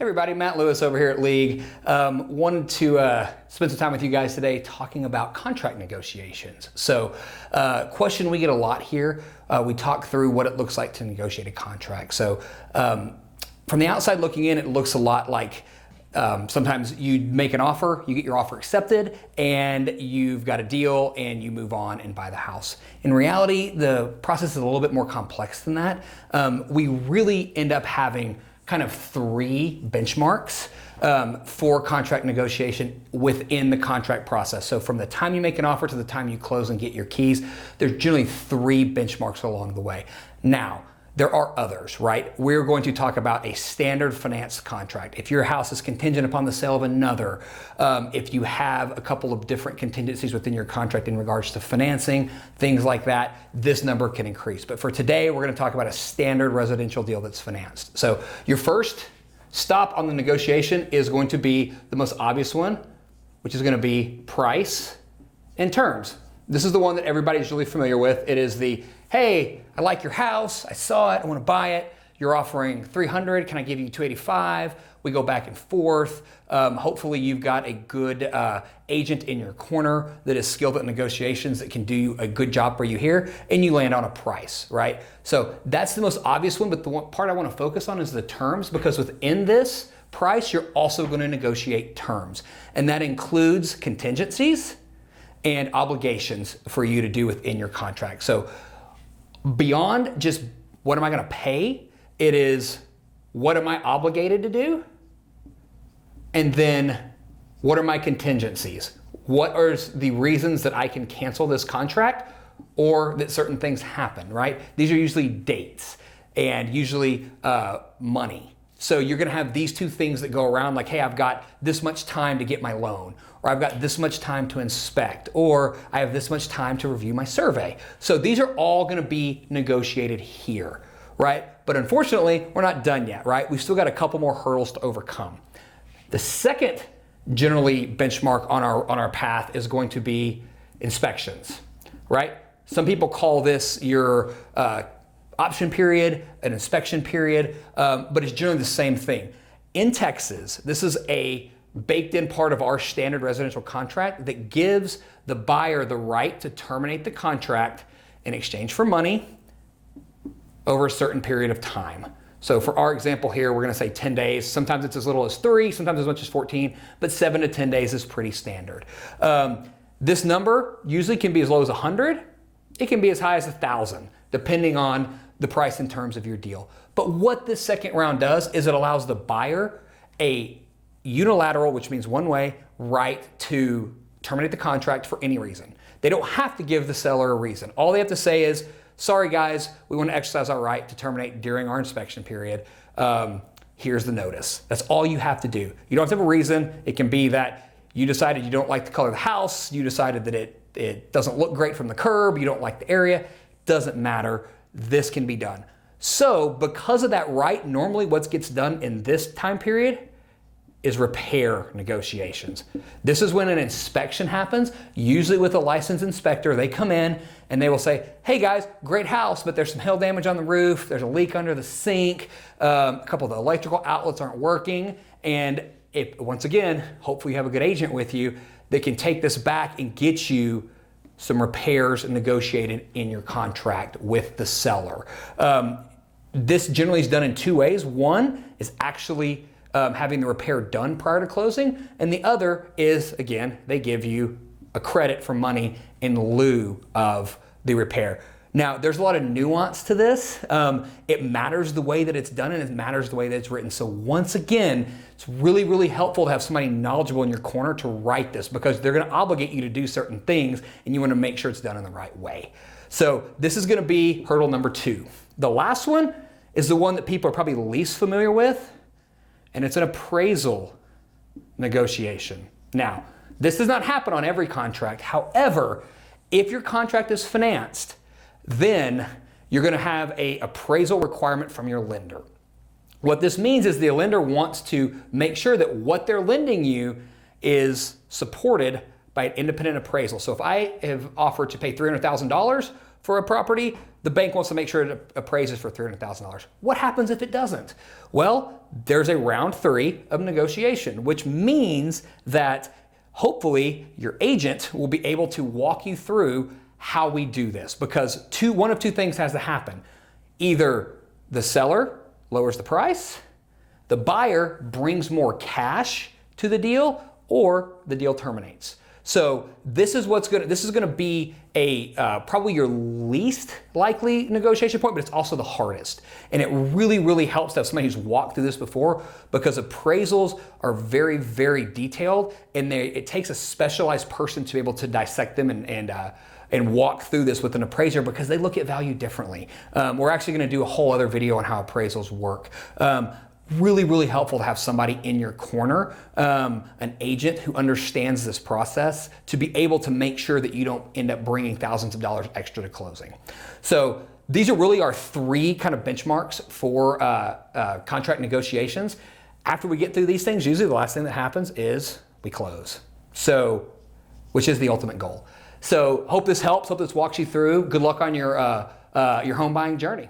Everybody, Matt Lewis over here at League. Wanted to spend some time with you guys today talking about contract negotiations. So, question we get a lot here. We talk through what it looks like to negotiate a contract. So, from the outside looking in, it looks a lot like sometimes you make an offer, you get your offer accepted, and you've got a deal, and you move on and buy the house. In reality, the process is a little bit more complex than that. We really end up having kind of three benchmarks for contract negotiation within the contract process. So from the time you make an offer to the time you close and get your keys, there's generally three benchmarks along the way. Now, there are others, right? We're going to talk about a standard finance contract. If your house is contingent upon the sale of another, if you have a couple of different contingencies within your contract in regards to financing, things like that, this number can increase. But for today, we're gonna talk about a standard residential deal that's financed. So your first stop on the negotiation is going to be the most obvious one, which is gonna be price and terms. This is the one that everybody's really familiar with. It is the, hey, I like your house, I saw it, I wanna buy it. You're offering $300, can I give you $285? We go back and forth. Hopefully you've got a good agent in your corner that is skilled at negotiations that can do a good job for you here, and you land on a price, right? So that's the most obvious one, but the one part I wanna focus on is the terms, because within this price, you're also gonna negotiate terms. And that includes contingencies and obligations for you to do within your contract. So beyond just what am I gonna pay, it is what am I obligated to do? And then what are my contingencies? What are the reasons that I can cancel this contract or that certain things happen, right? These are usually dates and usually money. So you're gonna have these two things that go around like, hey, I've got this much time to get my loan, or I've got this much time to inspect, or I have this much time to review my survey. So these are all gonna be negotiated here, right? But unfortunately, we're not done yet, right? We've still got a couple more hurdles to overcome. The second generally benchmark on our path is going to be inspections, right? Some people call this your option period, an inspection period, but it's generally the same thing. In Texas, this is a baked in part of our standard residential contract that gives the buyer the right to terminate the contract in exchange for money over a certain period of time. So for our example here, we're gonna say 10 days. Sometimes it's as little as 3, sometimes as much as 14, but 7 to 10 days is pretty standard. This number usually can be as low as 100. It can be as high as 1,000, depending on the price and terms of your deal. But what this second round does is it allows the buyer a unilateral, which means one way, right to terminate the contract for any reason. They don't have to give the seller a reason. All they have to say is, sorry guys, we want to exercise our right to terminate during our inspection period. Here's the notice. That's all you have to do. You don't have to have a reason. It can be that you decided you don't like the color of the house, you decided that it doesn't look great from the curb, you don't like the area, doesn't matter. This can be done. So because of that right, normally what gets done in this time period is repair negotiations. This is when an inspection happens, usually with a licensed inspector. They come in and they will say, hey guys, great house, but there's some hail damage on the roof, there's a leak under the sink, a couple of the electrical outlets aren't working, and once again, hopefully you have a good agent with you that can take this back and get you some repairs negotiated in your contract with the seller. This generally is done in two ways. One is actually having the repair done prior to closing, and the other is, again, they give you a credit for money in lieu of the repair. Now, there's a lot of nuance to this. It matters the way that it's done, and it matters the way that it's written. So once again, it's really, really helpful to have somebody knowledgeable in your corner to write this, because they're gonna obligate you to do certain things, and you wanna make sure it's done in the right way. So this is gonna be hurdle number 2. The last one is the one that people are probably least familiar with, and it's an appraisal negotiation. Now, this does not happen on every contract. However, if your contract is financed, then you're gonna have an appraisal requirement from your lender. What this means is the lender wants to make sure that what they're lending you is supported by an independent appraisal. So if I have offered to pay $300,000 for a property, The bank wants to make sure it appraises for $300,000. What happens if it doesn't? Well, there's a round 3 of negotiation, which means that hopefully your agent will be able to walk you through how we do this, because one of two things has to happen. Either the seller lowers the price, the buyer brings more cash to the deal, or the deal terminates. So this is going to be probably your least likely negotiation point, but it's also the hardest. And it really, really helps to have somebody who's walked through this before, because appraisals are very, very detailed, and it takes a specialized person to be able to dissect them and walk through this with an appraiser, because they look at value differently. We're actually going to do a whole other video on how appraisals work. Really, really helpful to have somebody in your corner, an agent who understands this process, to be able to make sure that you don't end up bringing thousands of dollars extra to closing. So these are really our 3 kind of benchmarks for contract negotiations. After we get through these things, usually the last thing that happens is we close. So, which is the ultimate goal. So hope this helps, hope this walks you through. Good luck on your home buying journey.